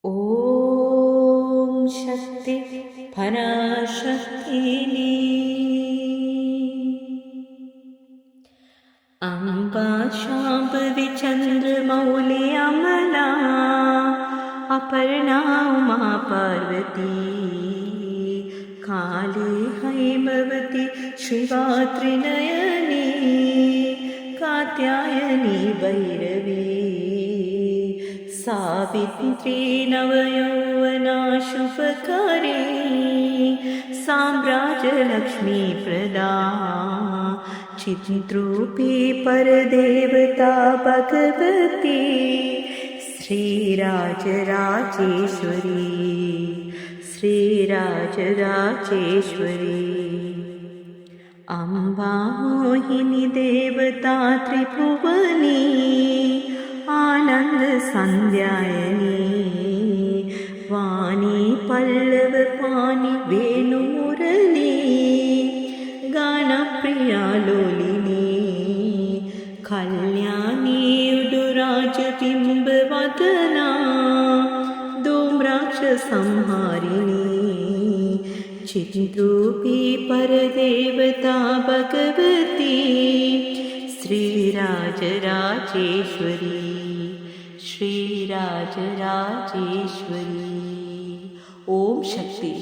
ॐ शक्ति पराशक्तिनी अम्बा शाम्भवी चन्द्रमौली अमला अपर्णा उमा पार्वती काली हैमवती शिवा त्रिनयनी कात्यायनी भैरवी सावित्री नवयौवना शुभकरी साम्राज्यलक्ष्मी प्रदा चिद्रूपी परदेवता भगवती श्रीराजराजेश्वरी अम्बा मोहिनी देवता त्रिभुवनी आनंद संध्यायनी वाणी पल्लव पानी वेणु मुरली गान प्रिया लोलिनी कल्याणी उडुराज बिंब वदना धूम्राक्ष संहारिणी चिद्रूपी परदेवता भगवती श्रीराजराजेश्वरी। ओम शक्ति।